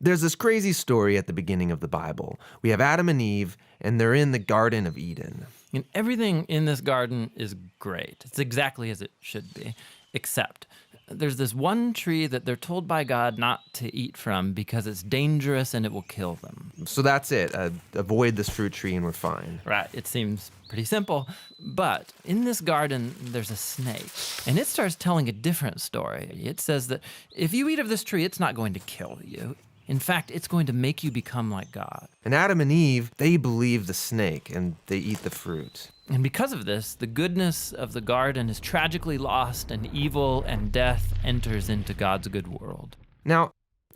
There's this crazy story at the beginning of the Bible. We have Adam and Eve, and they're in the Garden of Eden. And everything in this garden is great. It's exactly as it should be, except there's this one tree that they're told by God not to eat from because it's dangerous and it will kill them. So that's it. Avoid this fruit tree and we're fine. Right, it seems pretty simple. But in this garden, there's a snake, and it starts telling a different story. It says that if you eat of this tree, it's not going to kill you. In fact, it's going to make you become like God. And Adam and Eve, they believe the snake and they eat the fruit. And because of this, the goodness of the garden is tragically lost, and evil and death enters into God's good world. Now,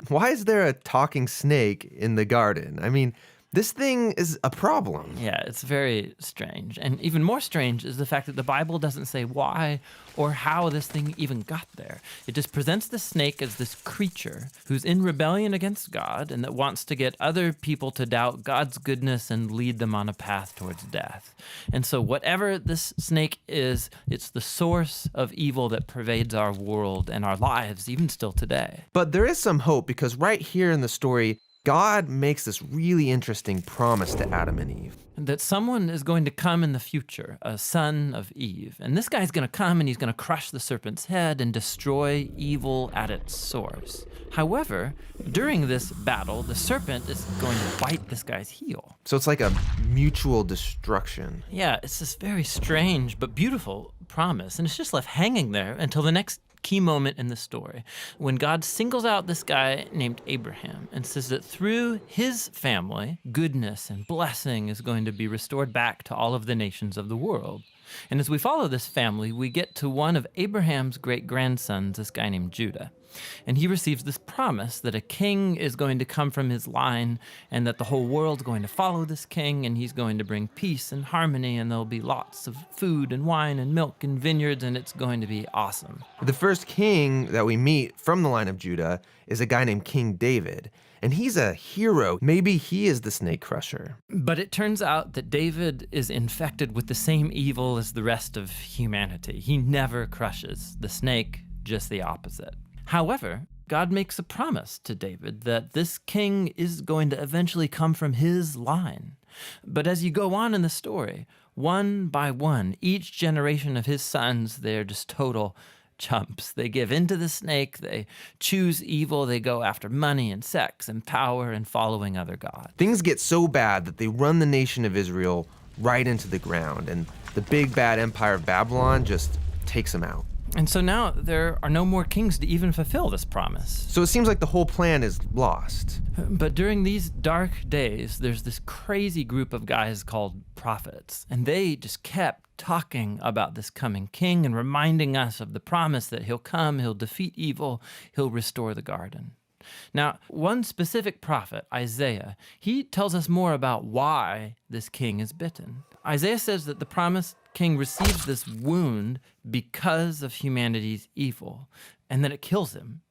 why is there a talking snake in the garden? I mean, this thing is a problem. Yeah, it's very strange. And even more strange is the fact that the Bible doesn't say why or how this thing even got there. It just presents the snake as this creature who's in rebellion against God and that wants to get other people to doubt God's goodness and lead them on a path towards death. And so whatever this snake is, it's the source of evil that pervades our world and our lives, even still today. But there is some hope because right here in the story, God makes this really interesting promise to Adam and Eve. That someone is going to come in the future, a son of Eve. And this guy's going to come and he's going to crush the serpent's head and destroy evil at its source. However, during this battle, the serpent is going to bite this guy's heel. So it's like a mutual destruction. Yeah, it's this very strange but beautiful promise. And it's just left hanging there until the next key moment in the story when God singles out this guy named Abraham and says that through his family, goodness and blessing is going to be restored back to all of the nations of the world. And as we follow this family, we get to one of Abraham's great-grandsons, this guy named Judah. And he receives this promise that a king is going to come from his line and that the whole world's going to follow this king and he's going to bring peace and harmony and there'll be lots of food and wine and milk and vineyards and it's going to be awesome. The first king that we meet from the line of Judah is a guy named King David. And he's a hero. Maybe he is the snake crusher. But it turns out that David is infected with the same evil as the rest of humanity. He never crushes the snake, just the opposite. However, God makes a promise to David that this king is going to eventually come from his line. But as you go on in the story, one by one, each generation of his sons, they're just total chumps. They give into the snake, they choose evil, they go after money and sex and power and following other gods. Things get so bad that they run the nation of Israel right into the ground, and the big bad empire of Babylon just takes them out. And so now there are no more kings to even fulfill this promise. So it seems like the whole plan is lost. But during these dark days, there's this crazy group of guys called prophets, and they just kept talking about this coming king and reminding us of the promise that he'll come, he'll defeat evil, he'll restore the garden. Now, one specific prophet, Isaiah, he tells us more about why this king is bitten. Isaiah says that the promised king receives this wound because of humanity's evil, and then it kills him.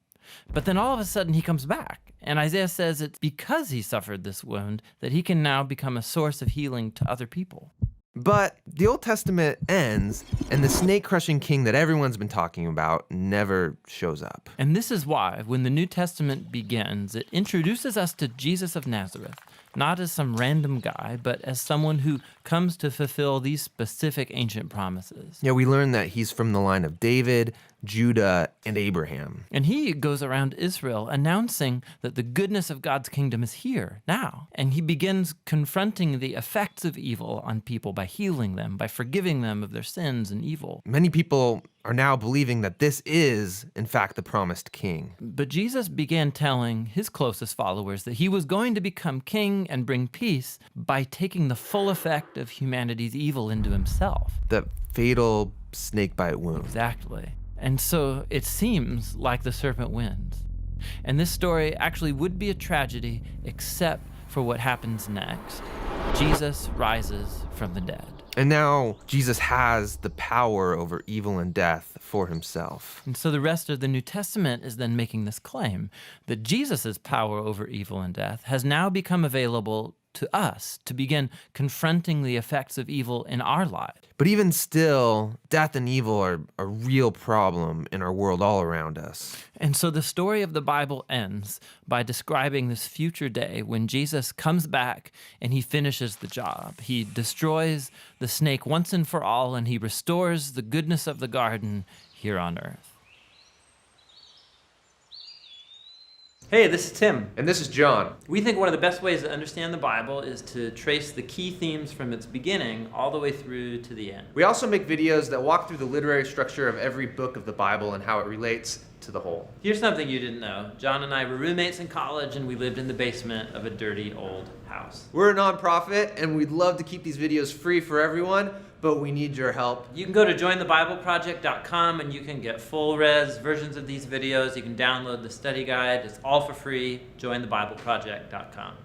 But then all of a sudden he comes back, and Isaiah says it's because he suffered this wound that he can now become a source of healing to other people. But the Old Testament ends, and the snake-crushing king that everyone's been talking about never shows up. And this is why, when the New Testament begins, it introduces us to Jesus of Nazareth, not as some random guy, but as someone who comes to fulfill these specific ancient promises. Yeah, we learn that he's from the line of David, Judah, and Abraham. And he goes around Israel announcing that the goodness of God's kingdom is here, now. And he begins confronting the effects of evil on people by healing them, by forgiving them of their sins and evil. Many people are now believing that this is, in fact, the promised king. But Jesus began telling his closest followers that he was going to become king and bring peace by taking the full effect of humanity's evil into himself. The fatal snakebite wound. Exactly. And so it seems like the serpent wins. And this story actually would be a tragedy except for what happens next. Jesus rises from the dead. And now Jesus has the power over evil and death for himself. And so the rest of the New Testament is then making this claim that Jesus' power over evil and death has now become available to us to begin confronting the effects of evil in our lives. But even still, death and evil are a real problem in our world all around us. And so the story of the Bible ends by describing this future day when Jesus comes back and he finishes the job. He destroys the snake once and for all, and he restores the goodness of the garden here on earth. Hey, this is Tim. And this is John. We think one of the best ways to understand the Bible is to trace the key themes from its beginning all the way through to the end. We also make videos that walk through the literary structure of every book of the Bible and how it relates to the whole. Here's something you didn't know. John and I were roommates in college, and we lived in the basement of a dirty old house. We're a nonprofit, and we'd love to keep these videos free for everyone, but we need your help. You can go to jointhebibleproject.com and you can get full res versions of these videos. You can download the study guide. It's all for free. jointhebibleproject.com.